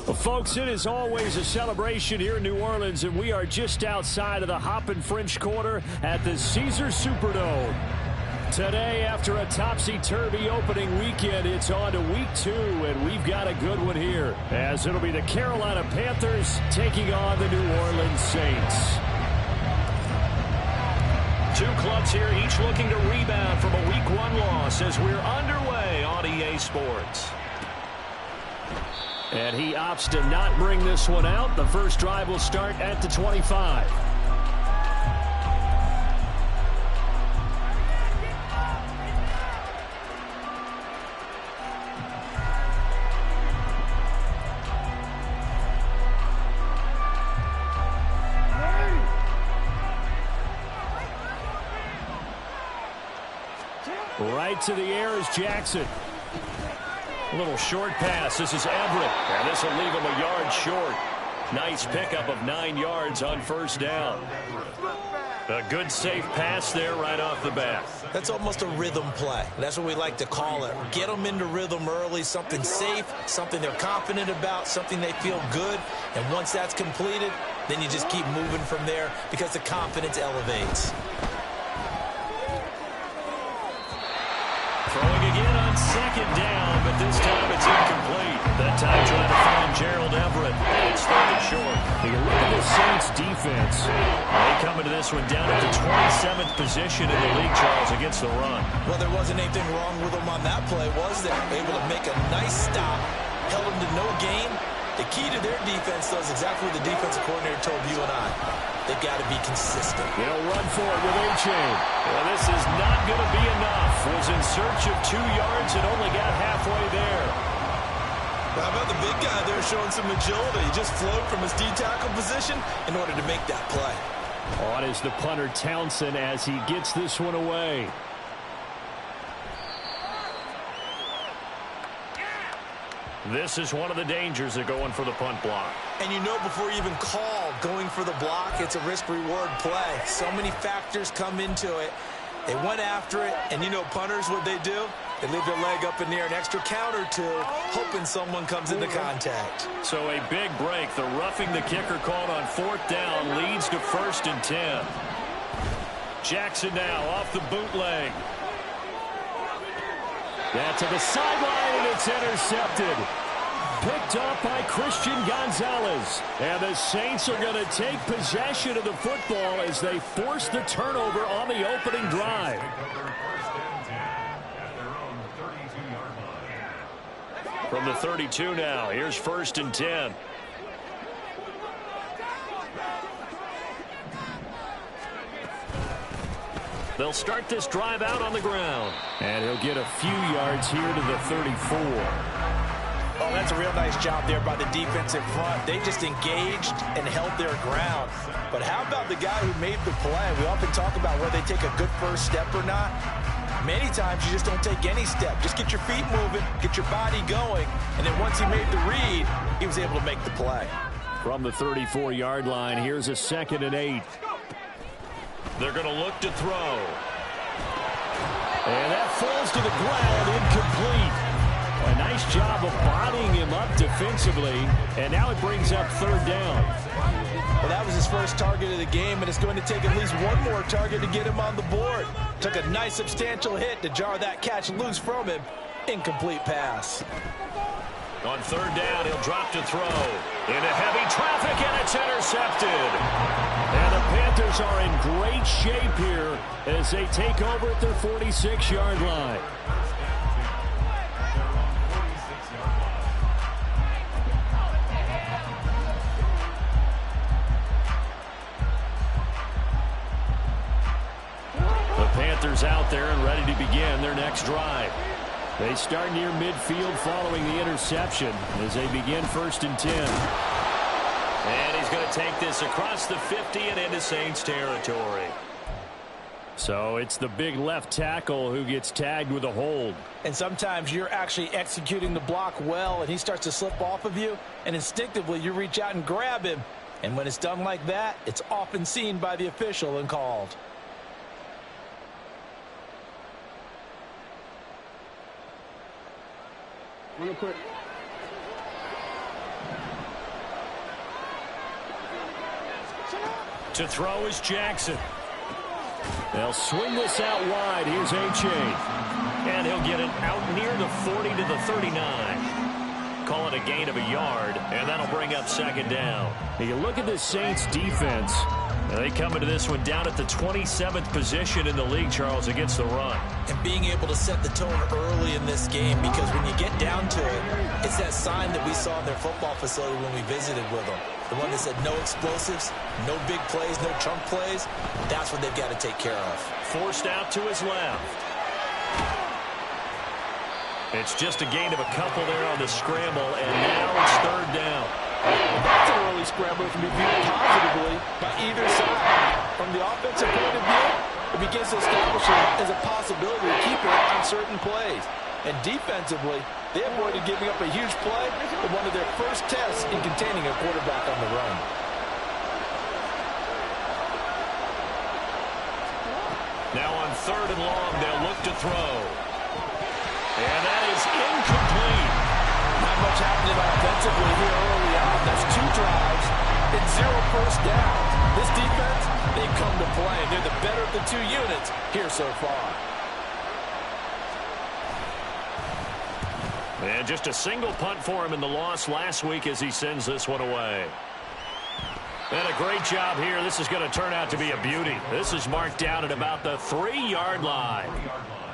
Well, folks, it is always a celebration here in New Orleans, and we are just outside of the Hoppin' French Quarter at the Caesars Superdome. Today, after a topsy-turvy opening weekend, it's on to week 2, and we've got a good one here, as it'll be the Carolina Panthers taking on the New Orleans Saints. Two clubs here, each looking to rebound from a week 1 loss as we're underway on EA Sports. And he opts to not bring this one out. The first drive will start at the 25. Right to the air is Jackson. A little short pass. This is Everett. And this will leave him a yard short. Nice pickup of 9 yards on first down. A good safe pass there right off the bat. That's almost a rhythm play. That's what we like to call it. Get them into rhythm early, something safe, something they're confident about, something they feel good. And once that's completed, then you just keep moving from there because the confidence elevates. Throwing again on second down, but this time it's incomplete. That time trying to find Gerald Everett, and it's third and short. You look at the Saints defense. They come into this one down at the 27th position in the league, Charles, against the run. Well, there wasn't anything wrong with them on that play, was there? Able to make a nice stop, held them to no gain. The key to their defense, though, is exactly what the defensive coordinator told you and I. They've got to be consistent. They'll run for it with A-Chain. Well, this is not going to be enough. Was in search of 2 yards and only got halfway there. How about the big guy there showing some agility? He just flowed from his D-tackle position in order to make that play. On is the punter Townsend as he gets this one away. This is one of the dangers of going for the punt block. And you know before you even call going for the block, it's a risk-reward play. So many factors come into it. They went after it, and you know punters, what they do? They leave their leg up in the air an extra count or two, hoping someone comes into contact. So a big break. The roughing the kicker called on 4th down leads to 1st and 10. Jackson now off the bootleg. That's to the sideline, and it's intercepted. Picked up by Christian Gonzalez. And the Saints are going to take possession of the football as they force the turnover on the opening drive. From the 32 now, here's 1st and 10. They'll start this drive out on the ground. And he'll get a few yards here to the 34. Oh, that's a real nice job there by the defensive front. They just engaged and held their ground. But how about the guy who made the play? We often talk about whether they take a good first step or not. Many times you just don't take any step. Just get your feet moving, get your body going, and then once he made the read, he was able to make the play. From the 34-yard line, here's a 2nd and 8. They're going to look to throw. And that falls to the ground, incomplete. A nice job of bodying him up defensively, and now it brings up 3rd down. Well, that was his first target of the game, and it's going to take at least one more target to get him on the board. Took a nice substantial hit to jar that catch loose from him. Incomplete pass. On 3rd down, he'll drop to throw. Into heavy traffic, and it's intercepted. And the Panthers are in great shape here as they take over at their 46-yard line. runners out there and ready to begin their next drive. They start near midfield following the interception as they begin 1st and 10. And he's going to take this across the 50 and into Saints territory. So it's the big left tackle who gets tagged with a hold. And sometimes you're actually executing the block well, and he starts to slip off of you, and instinctively you reach out and grab him. And when it's done like that, it's often seen by the official and called. Real quick. To throw is Jackson. They'll swing this out wide. Here's H.A. And he'll get it out near the 40 to the 39. Call it a gain of a yard, and that'll bring up 2nd down. You look at this Saints defense. They come into this one down at the 27th position in the league, Charles, against the run. And being able to set the tone early in this game, because when you get down to it, it's that sign that we saw in their football facility when we visited with them. The one that said no explosives, no big plays, no chunk plays. That's what they've got to take care of. Forced out to his left. It's just a gain of a couple there on the scramble, and now it's 3rd down. That's an early scramble that can be viewed positively by either side. From the offensive point of view, it begins to establish it as a possibility to keep it on certain plays. And defensively, they avoided giving up a huge play in one of their first tests in containing a quarterback on the run. Now on 3rd and long, they'll look to throw. And that is incomplete. Not much happening offensively here early on. That's 2 drives and 0 first downs. This defense, they've come to play. They're the better of the 2 units here so far. And just a single punt for him in the loss last week as he sends this one away. And a great job here. This is going to turn out to be a beauty. This is marked down at about the 3-yard line.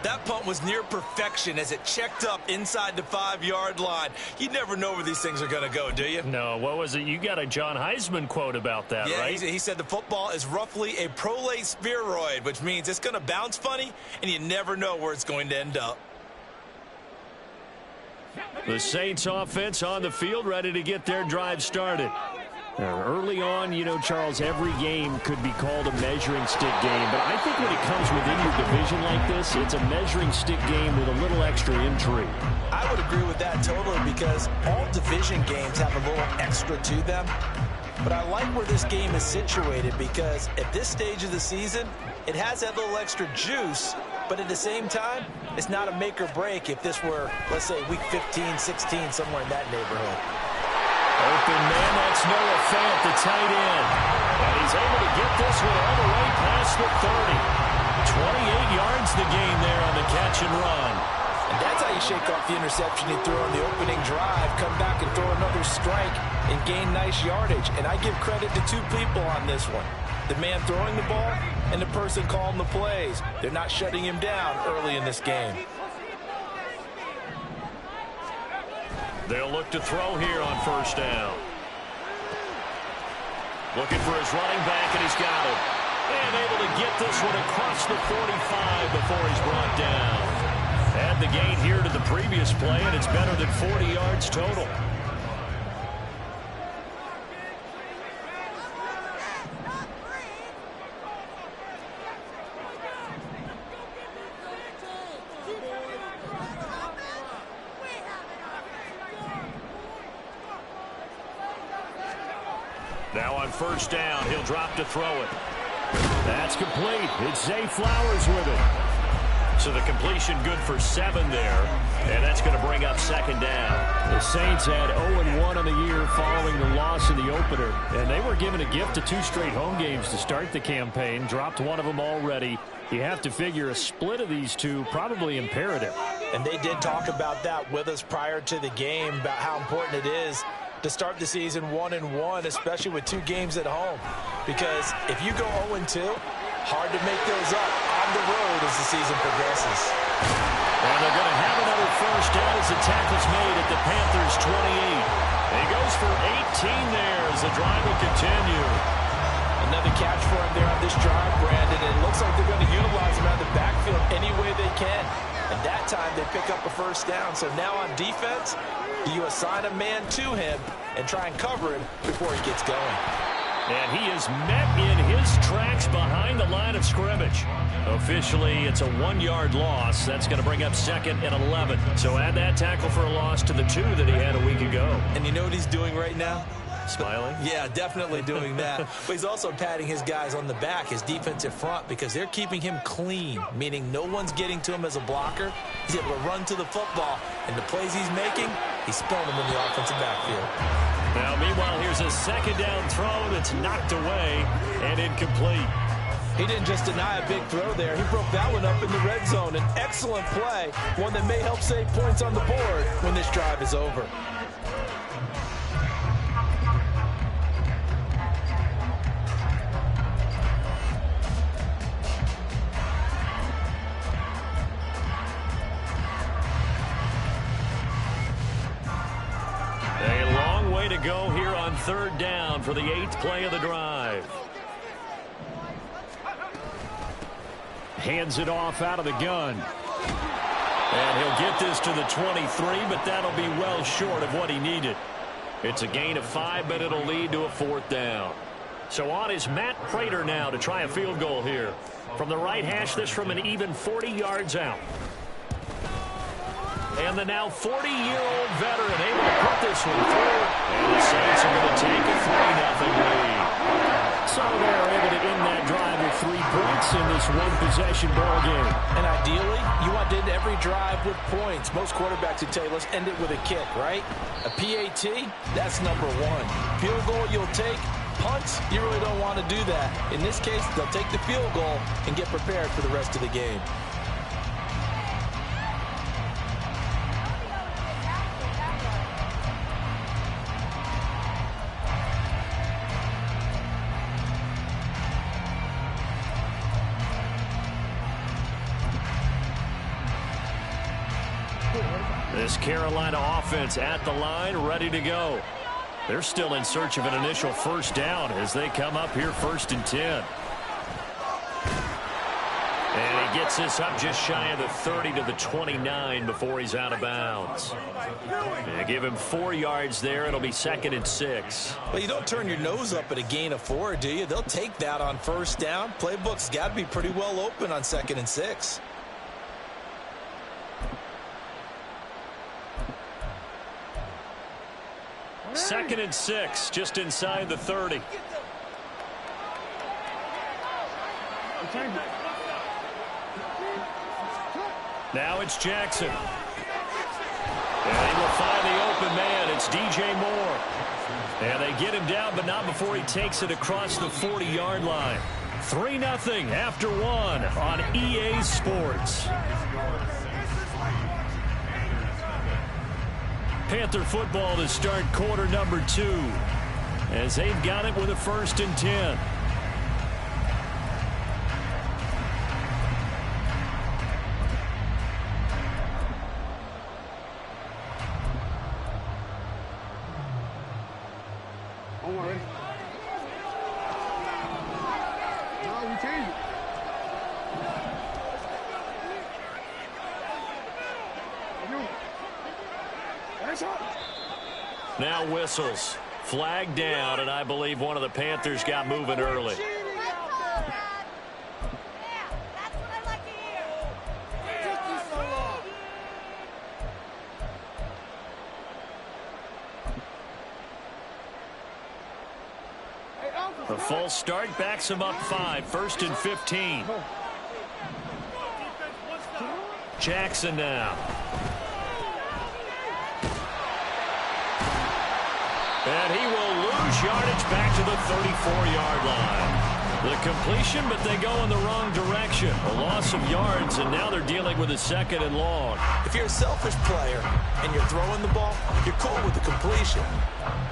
That punt was near perfection as it checked up inside the 5-yard line. You never know where these things are going to go, do you? No, what was it? You got a John Heisman quote about that, yeah, right? He said the football is roughly a prolate spheroid, which means it's going to bounce funny, and you never know where it's going to end up. The Saints offense on the field, ready to get their drive started. Early on, you know, Charles, every game could be called a measuring stick game. But I think when it comes within your division like this, it's a measuring stick game with a little extra intrigue. I would agree with that totally, because all division games have a little extra to them. But I like where this game is situated, because at this stage of the season, it has that little extra juice. But at the same time, it's not a make or break if this were, let's say, week 15, 16, somewhere in that neighborhood. Open man, that's Noah Fant, the tight end. And he's able to get this one all the way past the 30. 28 yards the gain there on the catch and run. And that's how you shake off the interception he threw on the opening drive, come back and throw another strike and gain nice yardage. And I give credit to 2 people on this one. The man throwing the ball and the person calling the plays. They're not shutting him down early in this game. They'll look to throw here on 1st down. Looking for his running back, and he's got him. And able to get this one across the 45 before he's brought down. Add the gain here to the previous play, and it's better than 40 yards total. Now on 1st down, he'll drop to throw it. That's complete. It's Zay Flowers with it. So the completion good for 7 there, and that's going to bring up 2nd down. The Saints had 0-1 on the year following the loss in the opener, and they were given a gift of 2 straight home games to start the campaign. Dropped one of them already. You have to figure a split of these 2 probably imperative. And they did talk about that with us prior to the game, about how important it is to start the season 1-1, especially with 2 games at home. Because if you go 0-2, hard to make those up on the road as the season progresses. And they're going to have another 1st down as the tackle's made at the Panthers' 28. He goes for 18 there as the drive will continue. And Another catch for him there on this drive, Brandon. It looks like they're going to utilize him out of the backfield any way they can. And that time they pick up a first down. So now on defense, you assign a man to him and try and cover him before he gets going. And he is met in his tracks behind the line of scrimmage. Officially, it's a 1-yard loss. That's going to bring up 2nd and 11. So add that tackle for a loss to the 2 that he had a week ago. And you know what he's doing right now? Smiling? Yeah, definitely doing that. But he's also patting his guys on the back, his defensive front, because they're keeping him clean, meaning no one's getting to him as a blocker. He's able to run to the football, and the plays he's making, he's spelling them in the offensive backfield. Now, meanwhile, here's a 2nd down throw that's knocked away and incomplete. He didn't just deny a big throw there. He broke that one up in the red zone. An excellent play, one that may help save points on the board when this drive is over. A long way to go here on 3rd down for the 8th play of the drive. Hands it off out of the gun. And he'll get this to the 23, but that'll be well short of what he needed. It's a gain of 5, but it'll lead to a 4th down. So on is Matt Prater now to try a field goal here. From the right hash, this from an even 40 yards out. And the now 40-year-old veteran able to put this one through. And the Saints are going to take a 3-0 lead. So they're able to end that drive with 3 points in this one-possession ball game. And ideally, you want to end every drive with points. Most quarterbacks would tell you, let's end it with a kick, right? A PAT, that's number 1. Field goal you'll take. Punts, you really don't want to do that. In this case, they'll take the field goal and get prepared for the rest of the game. This Carolina offense at the line, ready to go. They're still in search of an initial first down as they come up here 1st and 10. And he gets this up just shy of the 30 to the 29 before he's out of bounds. They give him 4 yards there. It'll be 2nd and 6. Well, you don't turn your nose up at a gain of 4, do you? They'll take that on first down. Playbook's got to be pretty well open on 2nd and 6. Second and 6, just inside the 30. Now it's Jackson. And they will find the open man. It's DJ Moore. And they get him down, but not before he takes it across the 40-yard line. 3-0 after 1 on EA Sports. Panther football to start quarter number 2 as they've got it with a 1st and 10. Now whistles. Flag down, and I believe one of the Panthers got moving early. The false start backs him up 5. 1st and 15. Jackson now. And he will lose yardage back to the 34-yard line. The completion, but they go in the wrong direction. A loss of yards, and now they're dealing with a 2nd and long. If you're a selfish player and you're throwing the ball, you're cool with the completion.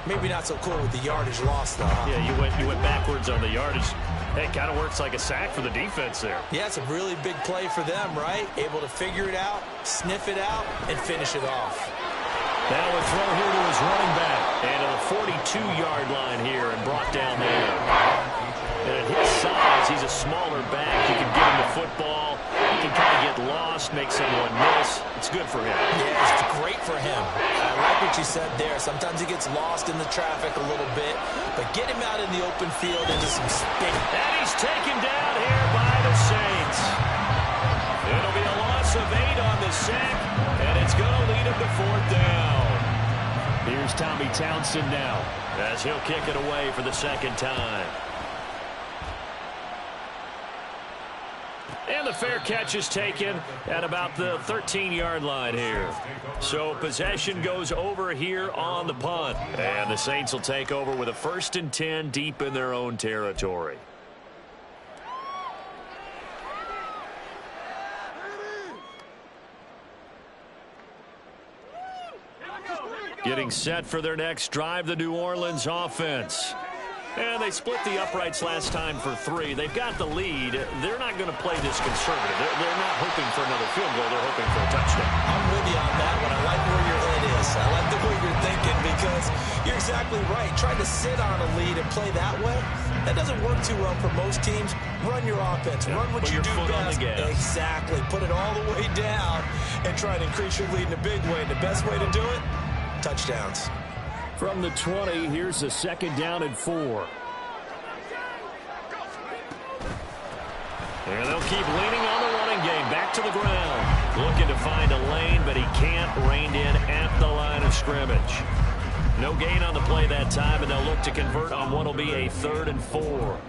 Maybe not so cool with the yardage loss, though. Huh? Yeah, you went backwards on the yardage. Hey, it kind of works like a sack for the defense there. Yeah, it's a really big play for them, right? Able to figure it out, sniff it out, and finish it off. Now a throw here to his running back. And to the 42-yard line here and brought down there. And is he's a smaller back. You can get him the football. He can kind of get lost, make someone miss. It's good for him. Yeah, it's great for him. I like what you said there. Sometimes he gets lost in the traffic a little bit, but get him out in the open field into some space. And he's taken down here by the Saints. It'll be a loss of 8 on the sack, and it's going to lead him to 4th down. Here's Tommy Townsend now, as he'll kick it away for the 2nd time. And the fair catch is taken at about the 13-yard line here. So possession goes over here on the punt. And the Saints will take over with a 1st and 10 deep in their own territory. Getting set for their next drive, the New Orleans offense. And they split the uprights last time for 3. They've got the lead. They're not going to play this conservative. They're not hoping for another field goal. They're hoping for a touchdown. I'm with you on that one. I like where your head is. I like the way you're thinking because you're exactly right. Trying to sit on a lead and play that way, that doesn't work too well for most teams. Run your offense. Run what you do best. Exactly. Put it all the way down and try and increase your lead in a big way. And the best way to do it, touchdowns. From the 20, here's a 2nd down and 4. And they'll keep leaning on the running game. Back to the ground. Looking to find a lane, but he can't. Reined in at the line of scrimmage. No gain on the play that time, and they'll look to convert on what will be a 3rd and 4.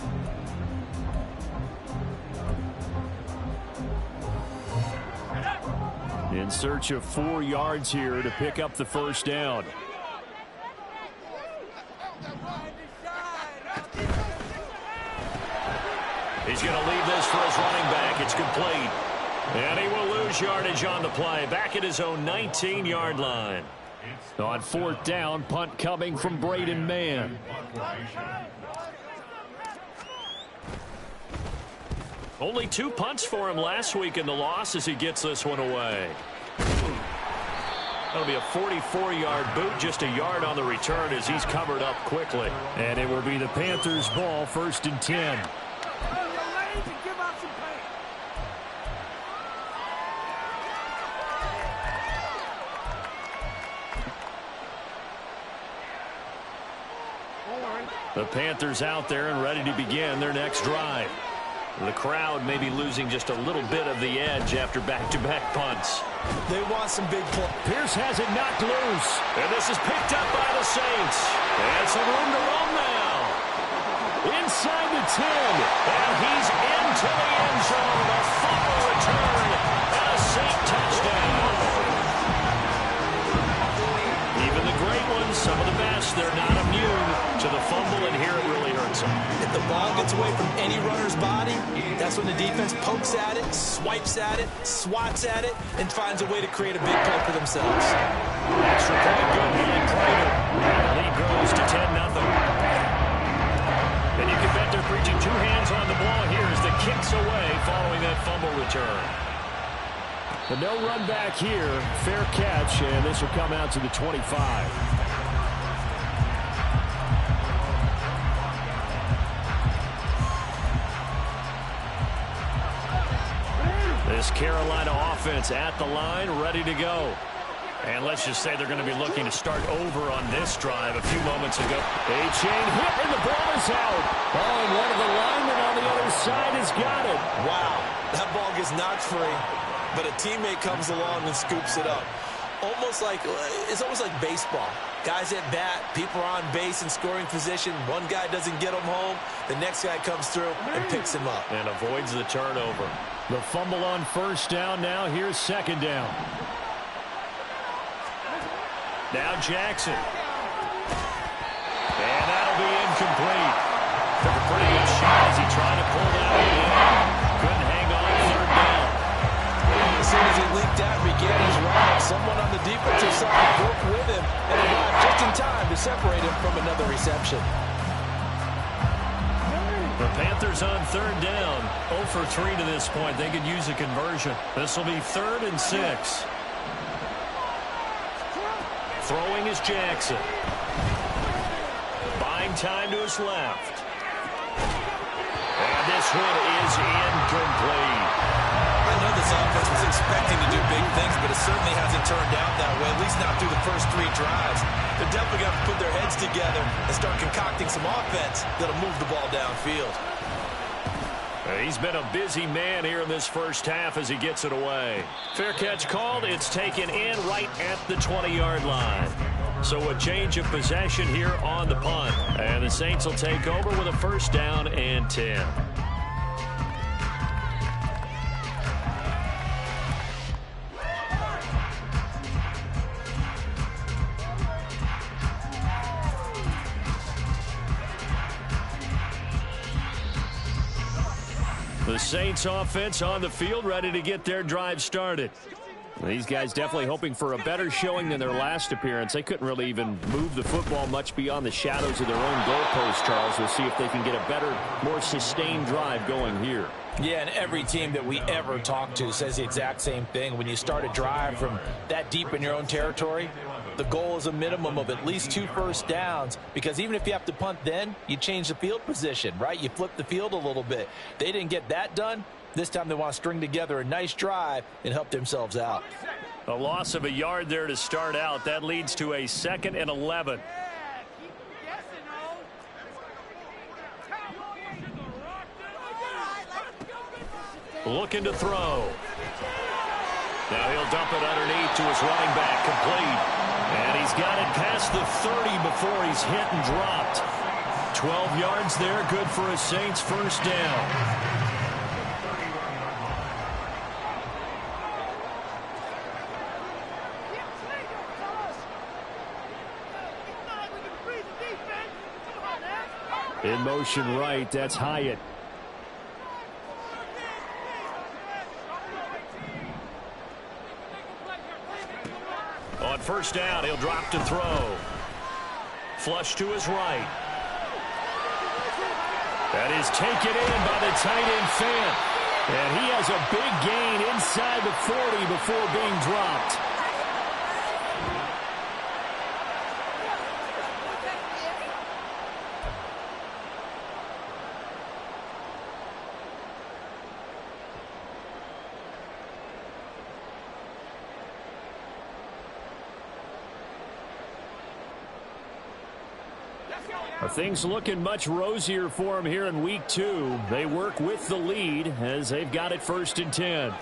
In search of 4 yards here to pick up the 1st down. He's going to leave this for his running back. It's complete. And he will lose yardage on the play. Back at his own 19-yard line. On 4th down, punt coming from Braden Mann. Only 2 punts for him last week in the loss as he gets this one away. That'll be a 44-yard boot, just a yard on the return as he's covered up quickly. And it will be the Panthers' ball, 1st and 10. The Panthers out there and ready to begin their next drive. The crowd may be losing just a little bit of the edge after back-to-back punts. They want some big plays. Pierce has it knocked loose. And this is picked up by the Saints. And some room to run now. Inside the 10. And he's into the end zone. A fumble return. And a Saint touchdown. Even the great ones, some of the best, they're not immune to the fumble, and here it really hurts them. If the ball gets away from any runner's body, that's when the defense pokes at it, swipes at it, swats at it, and finds a way to create a big play for themselves. Extra point good by Prater. The lead grows to 10-0. And you can bet they're preaching 2 hands on the ball here as the kick's away following that fumble return. But no run back here. Fair catch, and this will come out to the 25. This Carolina offense at the line, ready to go. And let's just say they're going to be looking to start over on this drive a few moments ago. A chain hit, and the ball is out. Oh, and one of the linemen on the other side has got it. Wow, that ball gets knocked free, but a teammate comes along and scoops it up. It's almost like baseball. Guys at bat, people are on base in scoring position. One guy doesn't get him home. The next guy comes through and picks him up. And avoids the turnover. The fumble on 1st down now. Here's 2nd down. Now Jackson. And that'll be incomplete. Took a pretty good shot as he tried to pull that one in. Couldn't hang on 3rd down. As soon as he leaked out, began his run, someone on the defensive side broke with him and arrived just in time to separate him from another reception. The Panthers on 3rd down. 0 for 3 to this point. They could use a conversion. This will be 3rd and 6. Throwing is Jackson. Buying time to his left. And this one is incomplete. I know this offense was expecting to do big things, but it certainly hasn't turned out that way, at least not through the first 3 drives. They're definitely going to put their heads together and start concocting some offense that'll move the ball downfield. He's been a busy man here in this first half as he gets it away. Fair catch called. It's taken in right at the 20-yard line. So a change of possession here on the punt. And the Saints will take over with a 1st down and 10. The Saints offense on the field, ready to get their drive started. These guys definitely hoping for a better showing than their last appearance. They couldn't really even move the football much beyond the shadows of their own goalpost, Charles. We'll see if they can get a better, more sustained drive going here. Yeah, and every team that we ever talk to says the exact same thing. When you start a drive from that deep in your own territory, the goal is a minimum of at least 2 first downs, because even if you have to punt then, you change the field position, right? You flip the field a little bit. They didn't get that done. This time they want to string together a nice drive and help themselves out. A loss of a yard there to start out. That leads to a 2nd and 11. Looking to throw. Now he'll dump it underneath to his running back, complete. And he's got it past the 30 before he's hit and dropped. 12 yards there, good for a Saints 1st down. In motion right, that's Hyatt. On 1st down, he'll drop to throw. Flush to his right. That is taken in by the tight end Fant. And he has a big gain inside the 40 before being dropped. Things looking much rosier for him here in week 2. They work with the lead as they've got it 1st and 10.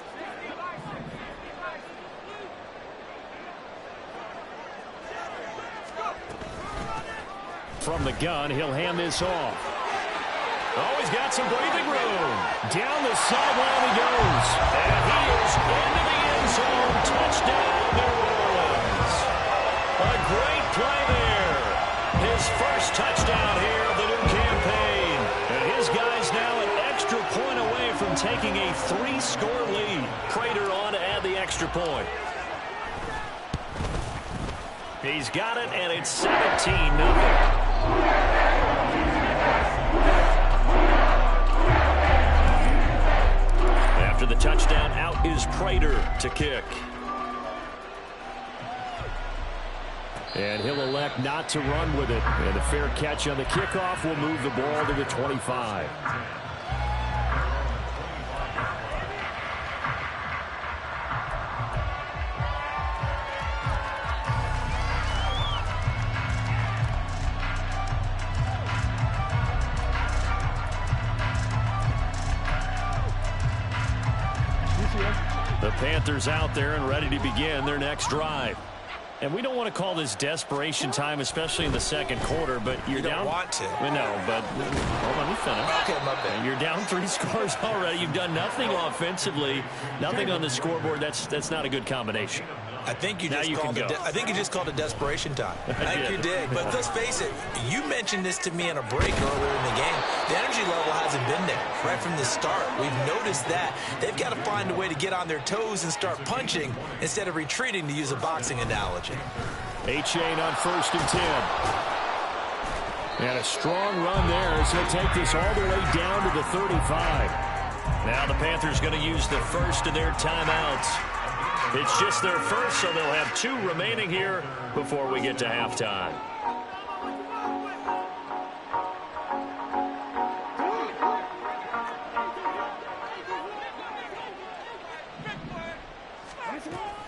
From the gun, he'll hand this off. Oh, he's got some breathing room. Down the sideline he goes. And he is into the end zone. Touchdown, New Orleans. A great play there. His first touchdown here of the new campaign. And his guys now an extra point away from taking a 3-score lead. Prater on to add the extra point. He's got it, and it's 17-0. After the touchdown, out is Prater to kick. And he'll elect not to run with it. And a fair catch on the kickoff will move the ball to the 25. The Panthers out there and ready to begin their next drive. And we don't want to call this desperation time, especially in the second quarter, but you're down. You don't want to. No, but hold on, let me finish. Okay, my bad. You're down 3 scores already. You've done nothing offensively, nothing on the scoreboard. That's not a good combination. I think you just called it desperation time. I think you did. But let's face it, you mentioned this to me in a break earlier in the game. The energy level hasn't been there right from the start. We've noticed that. They've got to find a way to get on their toes and start punching instead of retreating, to use a boxing analogy. A-Chain on 1st and 10. And a strong run there as he'll take this all the way down to the 35. Now the Panthers going to use the first of their timeouts. It's just their first, so they'll have 2 remaining here before we get to halftime.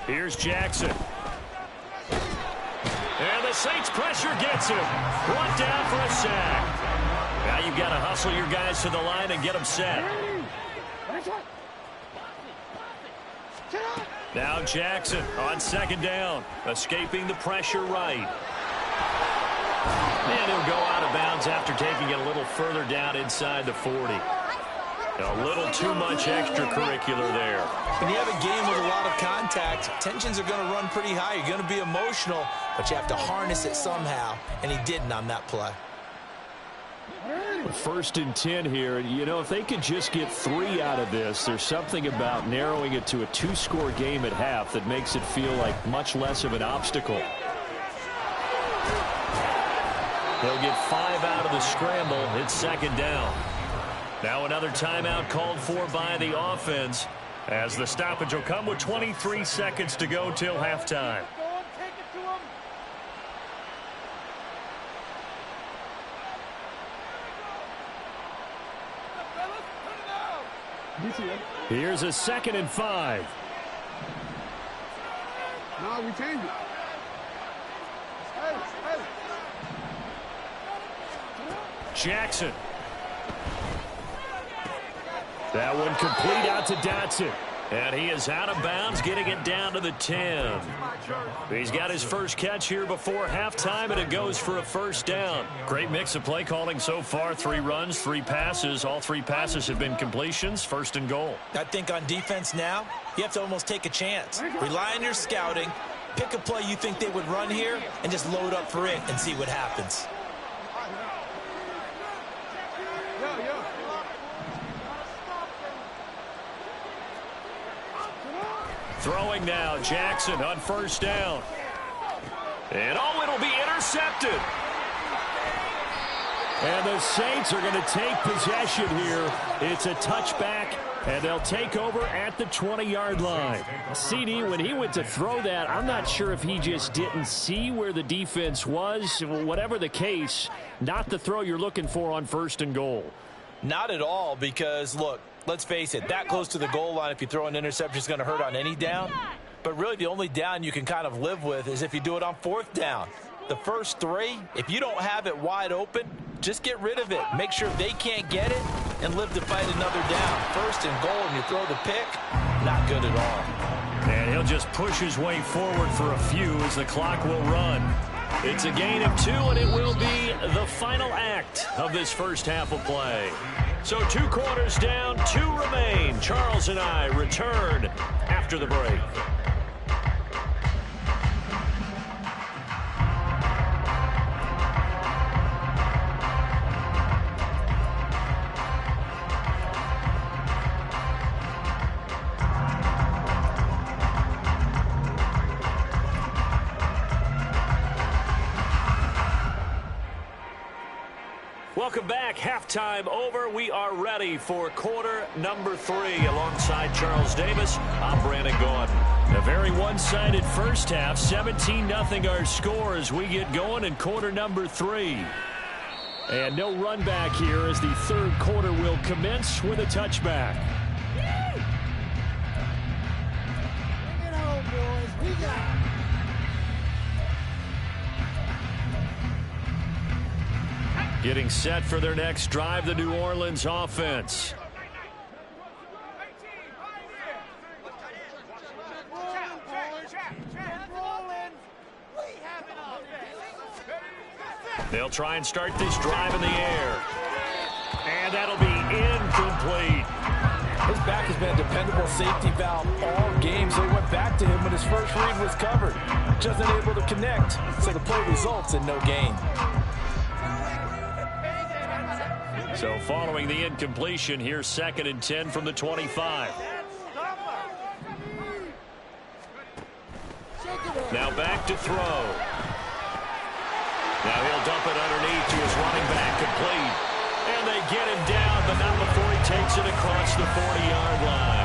Here's Jackson. And the Saints pressure gets him. Brought down for a sack. Now you've got to hustle your guys to the line and get them set. Now Jackson on second down. Escaping the pressure right. And he'll go out of bounds after taking it a little further down inside the 40. A little too much extracurricular there. When you have a game with a lot of contact, tensions are going to run pretty high. You're going to be emotional, but you have to harness it somehow, and he didn't on that play. 1st and 10 here. You know, if they could just get 3 out of this, there's something about narrowing it to a 2-score game at half that makes it feel like much less of an obstacle. They'll get 5 out of the scramble. It's second down. Now another timeout called for by the offense, as the stoppage will come with 23 seconds to go till halftime. Here's a 2nd and 5. No, we changed it. Jackson. That one complete out to Dotson. And he is out of bounds, getting it down to the 10. He's got his first catch here before halftime, and it goes for a first down. Great mix of play calling so far. 3 runs, 3 passes. All 3 passes have been completions. 1st and goal. I think on defense now, you have to almost take a chance. Rely on your scouting. Pick a play you think they would run here, and just load up for it and see what happens. Throwing now, Jackson on 1st down. And it'll be intercepted. And the Saints are going to take possession here. It's a touchback, and they'll take over at the 20-yard line. CD, when he went to throw that, I'm not sure if he just didn't see where the defense was. Whatever the case, not the throw you're looking for on 1st and goal. Not at all, because, look, let's face it, that close to the goal line, if you throw an interception, is going to hurt on any down. But really, the only down you can kind of live with is if you do it on 4th down. The first 3, if you don't have it wide open, just get rid of it. Make sure they can't get it and live to fight another down. 1st and goal, and you throw the pick, not good at all. And he'll just push his way forward for a few as the clock will run. It's a gain of 2, and it will be the final act of this first half of play. So 2 quarters down, 2 remain. Charles and I return after the break. Welcome back. Halftime over. We are ready for quarter number 3. Alongside Charles Davis, I'm Brandon Gordon. A very one-sided first half. 17-0 our score as we get going in quarter number 3. And no run back here as the 3rd quarter will commence with a touchback. Bring it home, boys. We got it. Getting set for their next drive, the New Orleans offense. They'll try and start this drive in the air. And that'll be incomplete. His back has been a dependable safety valve all game, so he went back to him when his first read was covered. Just unable to connect, so the play results in no gain. So following the incompletion, here's 2nd and 10 from the 25. Now back to throw. Now he'll dump it underneath to his running back, complete. And they get him down, but not before he takes it across the 40-yard line.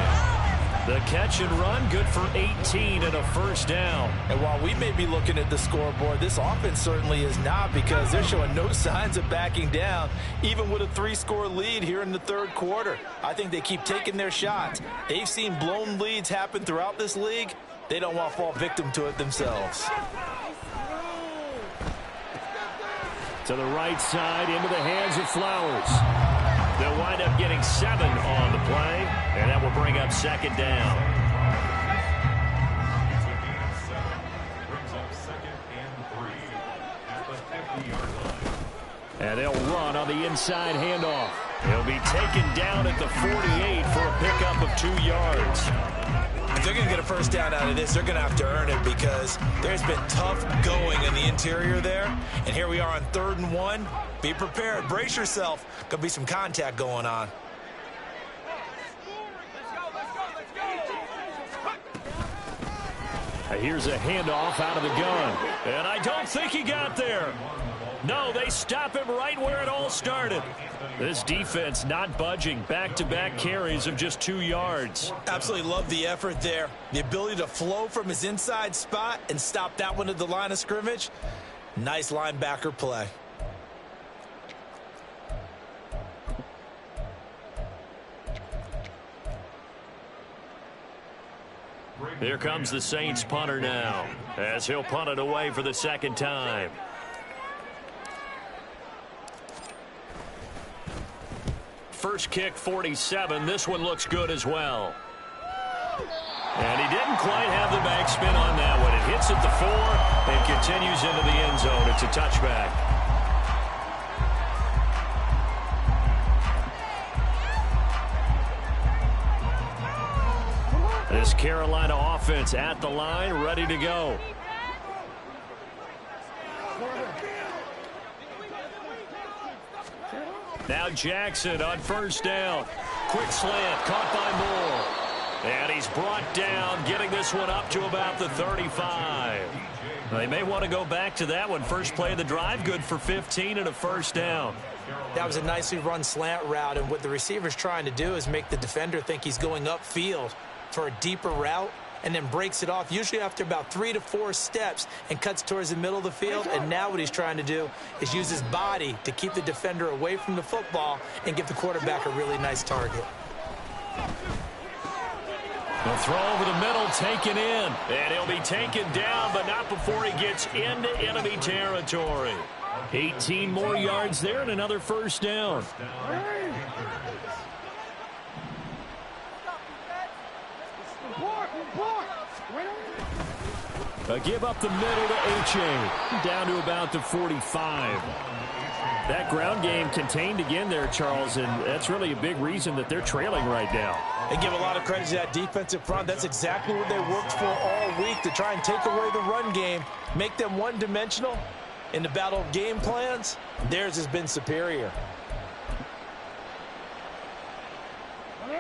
The catch and run, good for 18 and a first down. And while we may be looking at the scoreboard, this offense certainly is not, because they're showing no signs of backing down, even with a 3-score lead here in the 3rd quarter. I think they keep taking their shots. They've seen blown leads happen throughout this league. they don't want to fall victim to it themselves. To the right side, into the hands of Flowers. They'll wind up getting 7 on the play, and that will bring up second down. And they'll run on the inside handoff. He'll be taken down at the 48 for a pickup of 2 yards. If they're going to get a first down out of this, they're going to have to earn it because there's been tough going in the interior there. And here we are on 3rd and 1. Be prepared. Brace yourself. Could be some contact going on. Here's a handoff out of the gun. And I don't think he got there. No, they stop him right where it all started. This defense not budging. Back-to-back carries of just 2 yards. Absolutely love the effort there. The ability to flow from his inside spot and stop that one at the line of scrimmage. Nice linebacker play. Here comes the Saints punter now, as he'll punt it away for the second time. First kick, 47. This one looks good as well. And he didn't quite have the backspin on that one. It hits at the 4 and continues into the end zone. It's a touchback. This Carolina offense at the line, ready to go. Now Jackson on first down. Quick slant, caught by Moore. And he's brought down, getting this one up to about the 35. They may want to go back to that one. First play of the drive, good for 15 and a first down. That was a nicely run slant route, and what the receiver's trying to do is make the defender think he's going upfield for a deeper route, and then breaks it off, usually after about 3 to 4 steps, and cuts towards the middle of the field. And now what he's trying to do is use his body to keep the defender away from the football and give the quarterback a really nice target. The throw over the middle, taken in. And he'll be taken down, but not before he gets into enemy territory. 18 more yards there and another first down. A give up the middle to H.A. Down to about the 45. That ground game contained again there, Charles, and that's really a big reason that they're trailing right now. And give a lot of credit to that defensive front. That's exactly what they worked for all week, to try and take away the run game, make them one-dimensional. In the battle of game plans, theirs has been superior.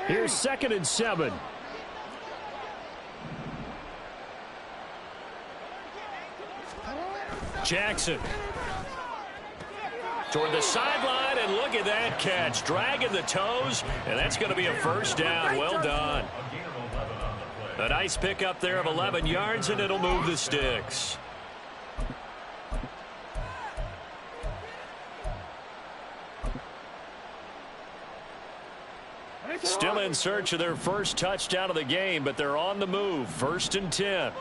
Here's 2nd and 7. Jackson toward the sideline, and look at that catch, dragging the toes, and that's going to be a first down. Well done. A nice pickup there of 11 yards, and it'll move the sticks. Still in search of their first touchdown of the game, but they're on the move. 1st and 10.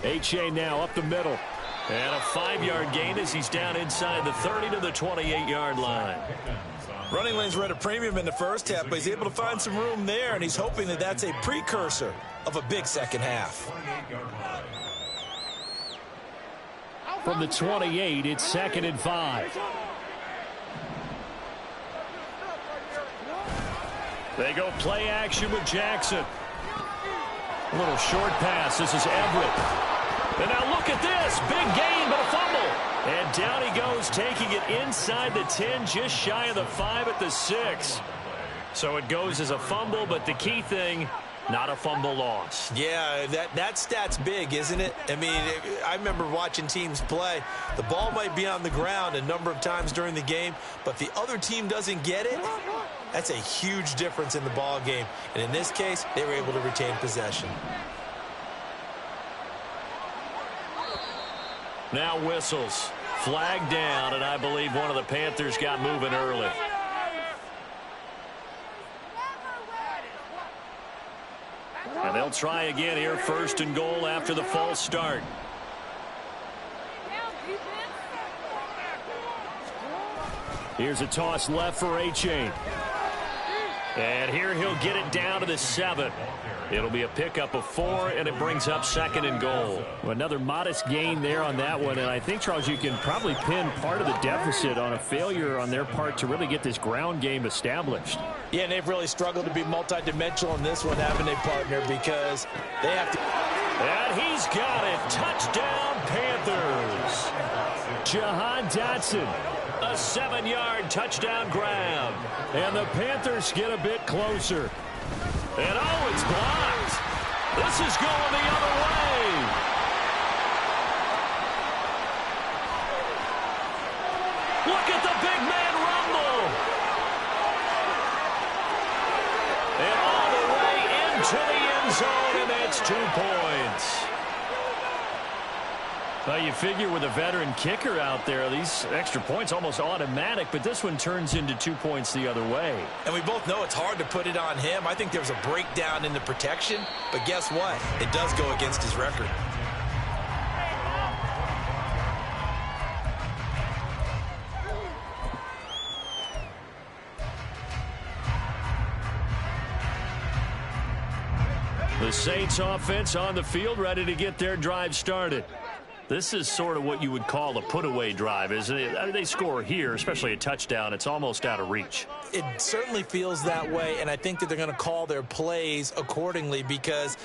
H.A. now up the middle. And a 5-yard gain as he's down inside the 30 to the 28-yard line. Running lanes were at a premium in the first half, but he's able to find some room there, and he's hoping that that's a precursor of a big second half. From the 28, it's 2nd and 5. They go play action with Jackson. A little short pass. This is Everett. And now look at this. Big gain, but a fumble. And down he goes, taking it inside the 10, just shy of the 5 at the 6. So it goes as a fumble, but the key thing, not a fumble loss. Yeah, that stat's big, isn't it? I mean, I remember watching teams play. The ball might be on the ground a number of times during the game, but the other team doesn't get it. That's a huge difference in the ball game. And in this case, they were able to retain possession. Now whistles. Flag down, and I believe one of the Panthers got moving early. And they'll They'll try again here, 1st and goal after the false start. Here's a toss left for A-Chain. And here he'll get it down to the 7. It'll be a pickup of 4, and it brings up 2nd and goal. Well, another modest gain there on that one, and I think, Charles, you can probably pin part of the deficit on a failure on their part to really get this ground game established. Yeah, and they've really struggled to be multidimensional in this one, haven't they, partner, because they have to... And he's got it. Touchdown, Panthers. Jahan Dotson. A 7-yard touchdown grab. And the Panthers get a bit closer. And oh, it's blocked. This is going the other way. Look at the big man rumble. And all the way into the end zone, and that's 2 points. Well, you figure with a veteran kicker out there, these extra points almost automatic, but this one turns into 2 points the other way. And we both know it's hard to put it on him. I think there was a breakdown in the protection, but guess what? It does go against his record. The Saints offense on the field, ready to get their drive started. This is sort of what you would call a put-away drive, isn't it? They score here, especially a touchdown. It's almost out of reach. It certainly feels that way, and I think that they're going to call their plays accordingly, because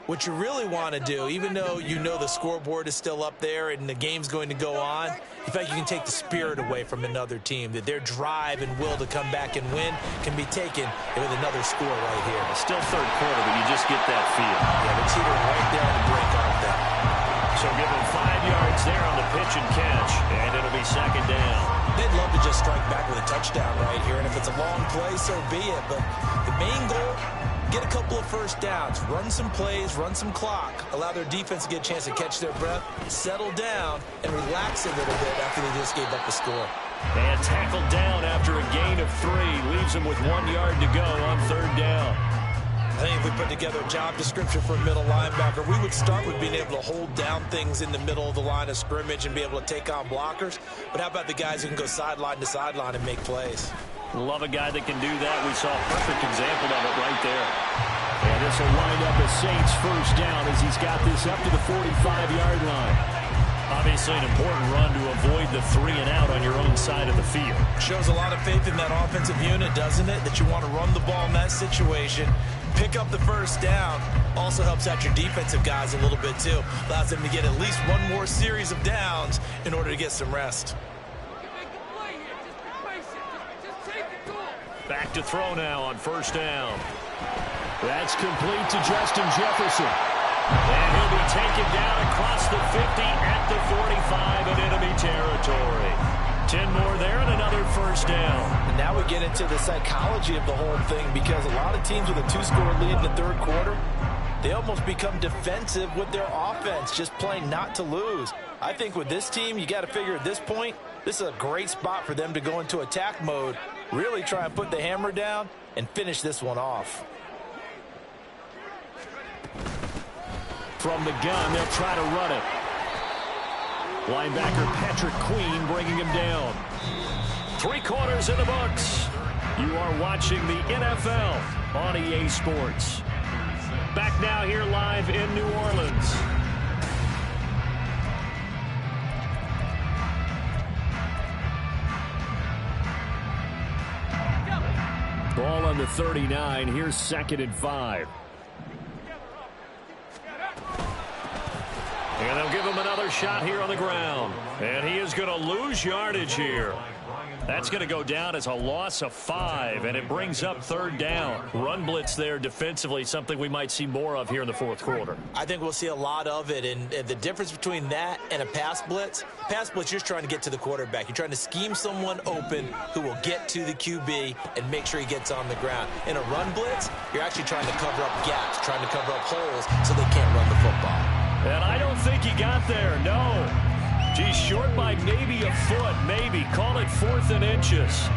what you really want to do, even though you know the scoreboard is still up there and the game's going to go on, in fact, you can take the spirit away from another team, that their drive and will to come back and win can be taken with another score right here. It's still 3rd quarter, but you just get that feel. Yeah, they're teetering right there on the break off that. So give him 5 yards there on the pitch and catch, and it'll be 2nd down. They'd love to just strike back with a touchdown right here, and if it's a long play, so be it. But the main goal, get a couple of first downs, run some plays, run some clock, allow their defense to get a chance to catch their breath, settle down, and relax a little bit after they just gave up the score. And tackled down after a gain of 3, leaves him with 1 yard to go on 3rd down. I think if we put together a job description for a middle linebacker, we would start with being able to hold down things in the middle of the line of scrimmage and be able to take on blockers. But how about the guys who can go sideline to sideline and make plays? Love a guy that can do that. We saw a perfect example of it right there. And this will wind up a Saints 1st down as he's got this up to the 45-yard line. Obviously an important run to avoid the 3 and out on your own side of the field. Shows a lot of faith in that offensive unit, doesn't it? That you want to run the ball in that situation. Pick up the 1st down. Also helps out your defensive guys a little bit too. Allows them to get at least one more series of downs in order to get some rest. Back to throw now on 1st down. That's complete to Justin Jefferson. And he'll be taken down across the 50 at the 45 of enemy territory. 10 more there and another 1st down. And now we get into the psychology of the whole thing, because a lot of teams with a 2-score lead in the 3rd quarter, they almost become defensive with their offense, just playing not to lose. I think with this team, you got to figure at this point, this is a great spot for them to go into attack mode, really try and put the hammer down and finish this one off. From the gun, they'll try to run it. Linebacker Patrick Queen bringing him down. 3 quarters in the books. You are watching the NFL on EA Sports. Back now here live in New Orleans. Ball on the 39. Here's 2nd and 5. And they'll give him another shot here on the ground. And he is going to lose yardage here. That's going to go down as a loss of 5, and it brings up 3rd down. Run blitz there defensively, something we might see more of here in the 4th quarter. I think we'll see a lot of it, and the difference between that and a pass blitz, you're just trying to get to the quarterback. You're trying to scheme someone open who will get to the QB and make sure he gets on the ground. In a run blitz, you're actually trying to cover up gaps, trying to cover up holes so they can't run the football. And I don't think he got there, no. Geez, short by maybe a foot, maybe. Call it 4th and inches.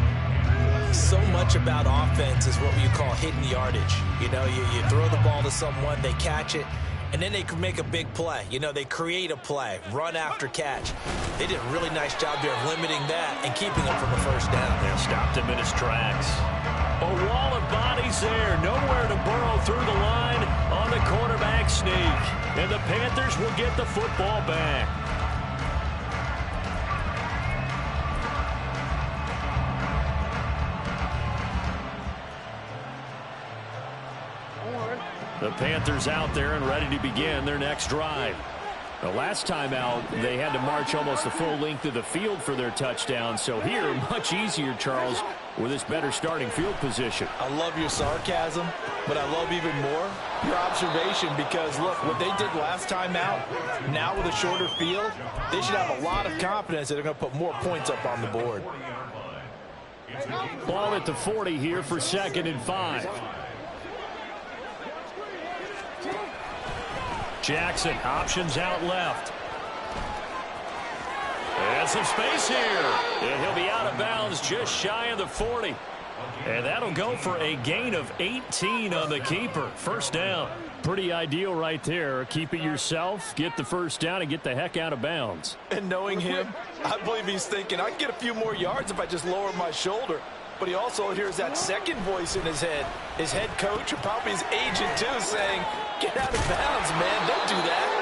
So much about offense is what you call hidden yardage. You know, you throw the ball to someone, they catch it, and then they can make a big play. You know, they create a play, run after catch. They did a really nice job there of limiting that and keeping him from a first down. They stopped him in his tracks. A wall of bodies there. Nowhere to burrow through the line on the quarterback sneak. And the Panthers will get the football back. The Panthers out there and ready to begin their next drive. The last time out, they had to march almost the full length of the field for their touchdown. So here, much easier, Charles, with this better starting field position. I love your sarcasm, but I love even more your observation because, look, what they did last time out, now with a shorter field, they should have a lot of confidence that they're going to put more points up on the board. Ball at the 40 here for 2nd and 5. Jackson, options out left. And some space here. And he'll be out of bounds just shy of the 40. And that'll go for a gain of 18 on the keeper. First down. Pretty ideal right there. Keep it yourself, get the first down, and get the heck out of bounds. And knowing him, I believe he's thinking, I can get a few more yards if I just lower my shoulder. But he also hears that second voice in his head. His head coach, or probably his agent too, saying, get out of bounds, man. Don't do that.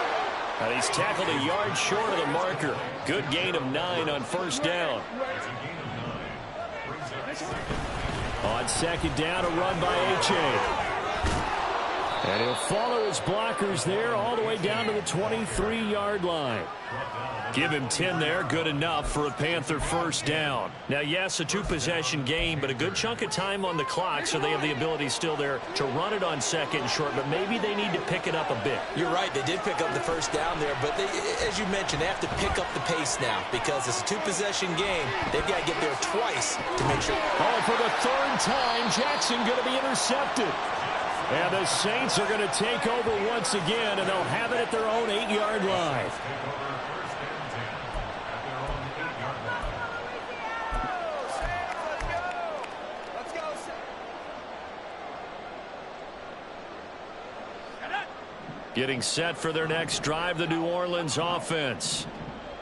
And he's tackled a yard short of the marker. Good gain of 9 on first down. On 2nd down, a run by H.A. And he'll follow his blockers there all the way down to the 23-yard line. Give him 10 there, good enough for a Panther first down. Now, yes, a 2-possession game, but a good chunk of time on the clock, so they have the ability still there to run it on 2nd and short, but maybe they need to pick it up a bit. You're right, they did pick up the first down there, but they, as you mentioned, they have to pick up the pace now because it's a 2-possession game. They've got to get there twice to make sure. Oh, for the 3rd time, Jackson going to be intercepted. And the Saints are going to take over once again, and they'll have it at their own 8-yard line. Getting set for their next drive, the New Orleans offense.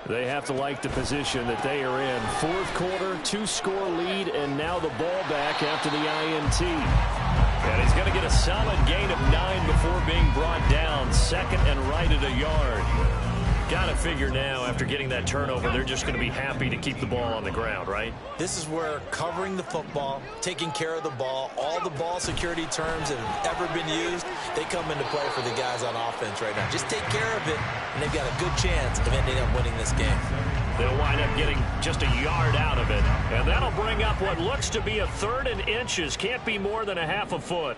They have to like the position that they are in. 4th quarter, 2-score lead, and now the ball back after the INT. And he's going to get a solid gain of 9 before being brought down. 2nd and right at a yard. Got to figure now, after getting that turnover, they're just going to be happy to keep the ball on the ground, right? This is where covering the football, taking care of the ball, all the ball security terms that have ever been used, they come into play for the guys on offense right now. Just take care of it, and they've got a good chance of ending up winning this game. They'll wind up getting just a yard out of it. And that'll bring up what looks to be a 3rd and inches. Can't be more than a half a foot.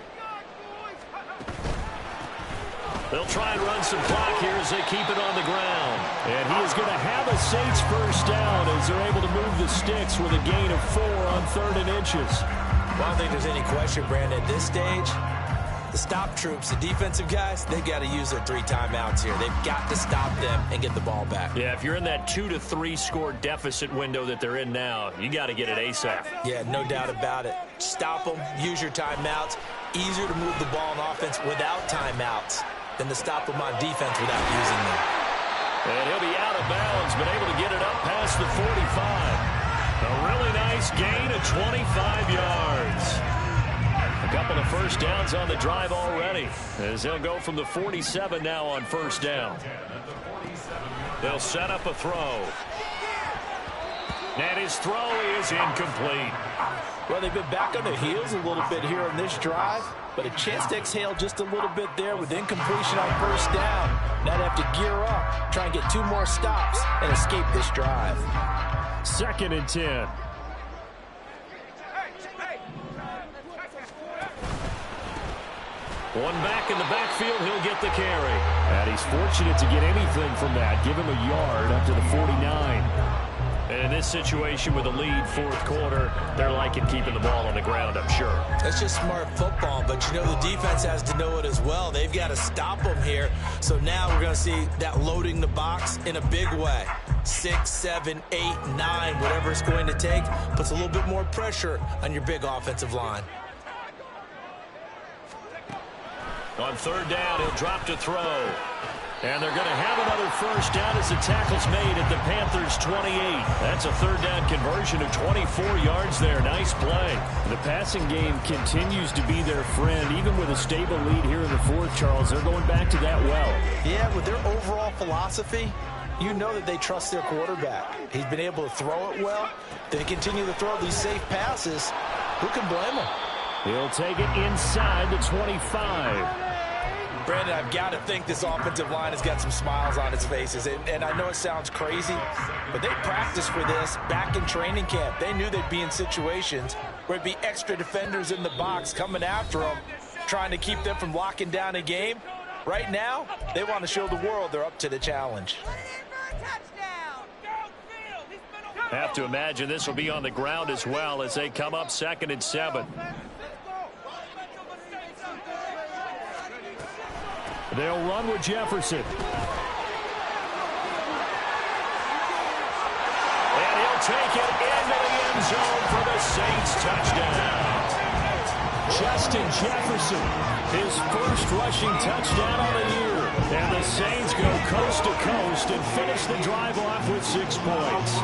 They'll try and run some clock here as they keep it on the ground. And he is going to have a Saints first down as they're able to move the sticks with a gain of 4 on 3rd and inches. Well, I don't think there's any question, Brandon, at this stage. The stop troops, the defensive guys, they've got to use their 3 timeouts here. They've got to stop them and get the ball back. Yeah, if you're in that 2 to 3 score deficit window that they're in now, you got to get it ASAP. Yeah, no doubt about it. Stop them, use your timeouts. Easier to move the ball on offense without timeouts than to stop them on defense without using them. And he'll be out of bounds, but able to get it up past the 45. A really nice gain of 25 yards. A couple of first downs on the drive already, as they'll go from the 47 now on first down. They'll set up a throw. And his throw is incomplete. Well, they've been back on their heels a little bit here on this drive, but a chance to exhale just a little bit there with incompletion on first down. Now they have to gear up, try and get 2 more stops, and escape this drive. 2nd and 10. One back in the backfield, he'll get the carry. And he's fortunate to get anything from that. Give him a yard up to the 49. And in this situation with a lead 4th quarter, they're liking keeping the ball on the ground, I'm sure. That's just smart football, but you know the defense has to know it as well. They've got to stop them here. So now we're going to see that loading the box in a big way. 6, 7, 8, 9, whatever it's going to take, puts a little bit more pressure on your big offensive line. On third down, he'll drop to throw. And they're going to have another first down as the tackle's made at the Panthers' 28. That's a third down conversion of 24 yards there. Nice play. The passing game continues to be their friend. Even with a stable lead here in the fourth, Charles, they're going back to that well. Yeah, with their overall philosophy, you know that they trust their quarterback. He's been able to throw it well. They continue to throw these safe passes. Who can blame him? He'll take it inside the 25. Brandon, I've got to think this offensive line has got some smiles on its faces. And I know it sounds crazy, but they practiced for this back in training camp. They knew they'd be in situations where it'd be extra defenders in the box coming after them, trying to keep them from locking down a game. Right now, they want to show the world they're up to the challenge. Have to imagine this will be on the ground as well as they come up 2nd and 7. They'll run with Jefferson. And he'll take it into the end zone for the Saints touchdown. Justin Jefferson, his first rushing touchdown of the year. And the Saints go coast to coast and finish the drive off with 6 points.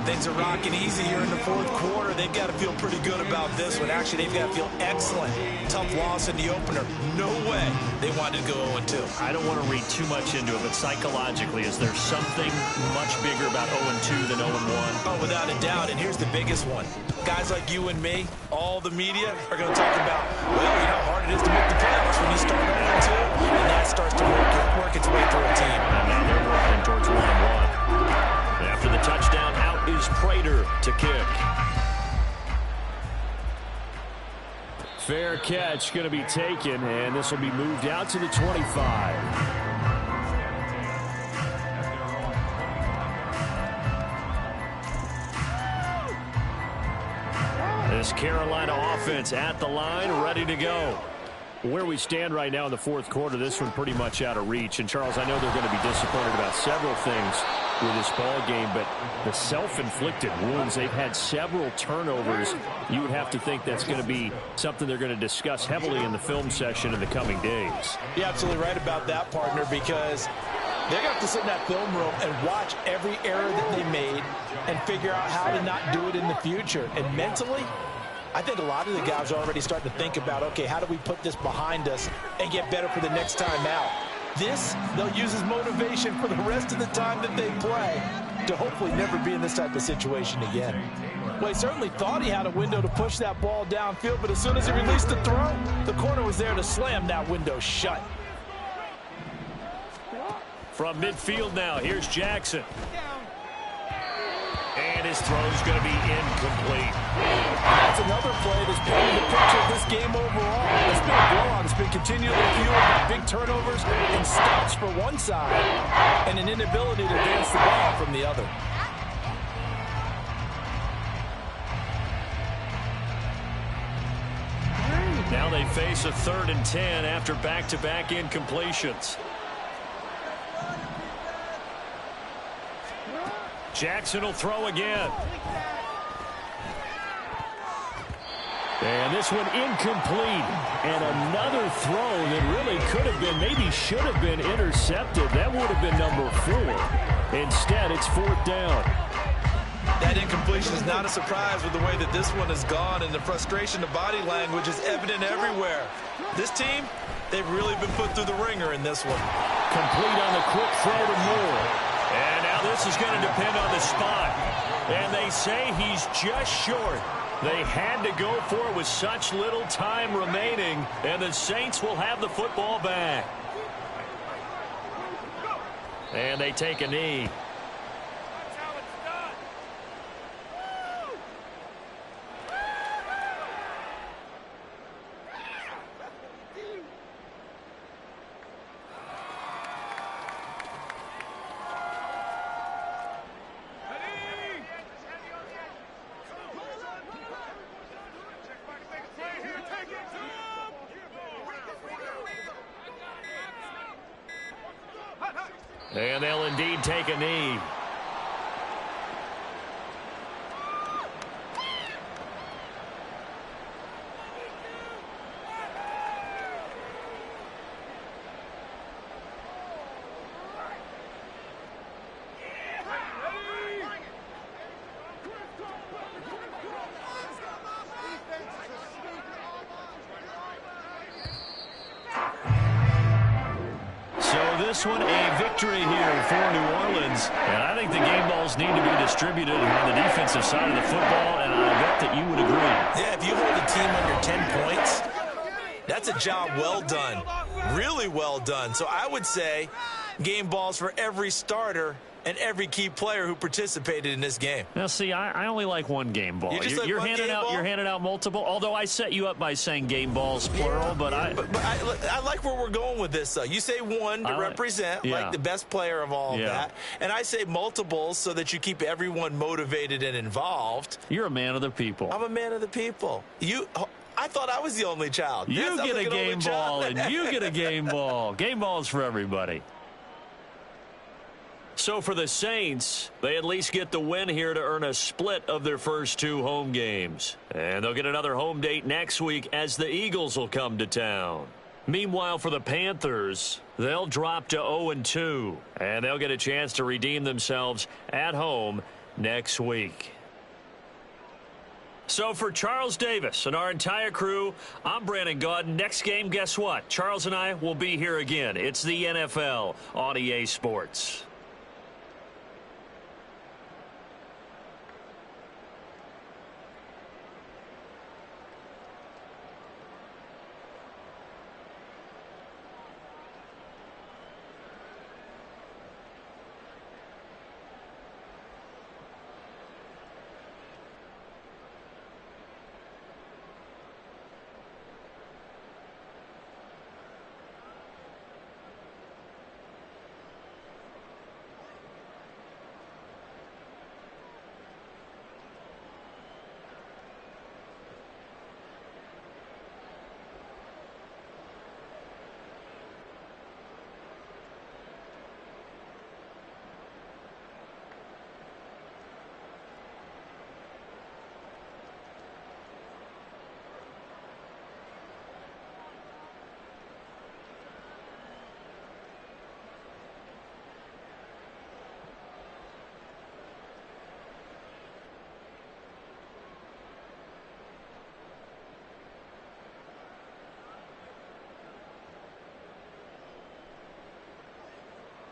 Things are rocking easy here in the fourth quarter. They've got to feel pretty good about this one. Actually, they've got to feel excellent. Tough loss in the opener. No way they wanted to go 0-2. I don't want to read too much into it, but psychologically, is there something much bigger about 0-2 than 0-1? Oh, without a doubt. And here's the biggest one. Guys like you and me, all the media are going to talk about, well, you know how hard it is to make the playoffs when you start 0-2, and that starts to work its way through a team. And now they're working towards 1-1. After the touchdown, out is Prater to kick. Fair catch going to be taken, and this will be moved out to the 25. This Carolina offense at the line, ready to go. Where we stand right now in the fourth quarter, this one pretty much out of reach. And, Charles, I know they're going to be disappointed about several things with this ball game, but the self-inflicted wounds, they've had several turnovers. You would have to think that's going to be something they're going to discuss heavily in the film session in the coming days. You're absolutely right about that, partner, because they're going to have to sit in that film room and watch every error that they made and figure out how to not do it in the future. And mentally, I think a lot of the guys are already starting to think about, okay, how do we put this behind us and get better for the next time out? This, they'll use as motivation for the rest of the time that they play to hopefully never be in this type of situation again. Well, he certainly thought he had a window to push that ball downfield, but as soon as he released the throw, the corner was there to slam that window shut. From midfield now, here's Jackson. And his throw's going to be incomplete. That's another play that's painting the picture of this game overall. It's been a blowout. It's been continually fueled by big turnovers and stops for one side and an inability to advance the ball from the other. Now they face a 3rd and 10 after back-to-back incompletions. Jackson will throw again. And this one incomplete. And another throw that really could have been, maybe should have been intercepted. That would have been number 4. Instead, it's 4th down. That incompletion is not a surprise with the way that this one has gone, and the frustration, the body language is evident everywhere. This team, they've really been put through the ringer in this one. Complete on the quick throw to Moore. And now this is going to depend on the spot. And they say he's just short. They had to go for it with such little time remaining, and the Saints will have the football back. And they take a knee. And they'll indeed take a knee. this one a victory here for New Orleans. And I think the game balls need to be distributed on the defensive side of the football, and I bet that you would agree. Yeah, if you hold a team under 10 points, that's a job well done. Really well done. So I would say game balls for every starter and every key player who participated in this game. Now, see, I only like one game ball. You're handing out multiple. Although I set you up by saying game balls plural, but I like where we're going with this. Though you say one to represent like the best player of all of that, and I say multiples so that you keep everyone motivated and involved. You're a man of the people. I'm a man of the people. I thought I was the only child. You get a game ball, and you get a game ball. Game balls for everybody. So for the Saints, they at least get the win here to earn a split of their first 2 home games. And they'll get another home date next week as the Eagles will come to town. Meanwhile, for the Panthers, they'll drop to 0-2. And they'll get a chance to redeem themselves at home next week. So for Charles Davis and our entire crew, I'm Brandon Gaudin. Next game, guess what? Charles and I will be here again. It's the NFL on EA Sports.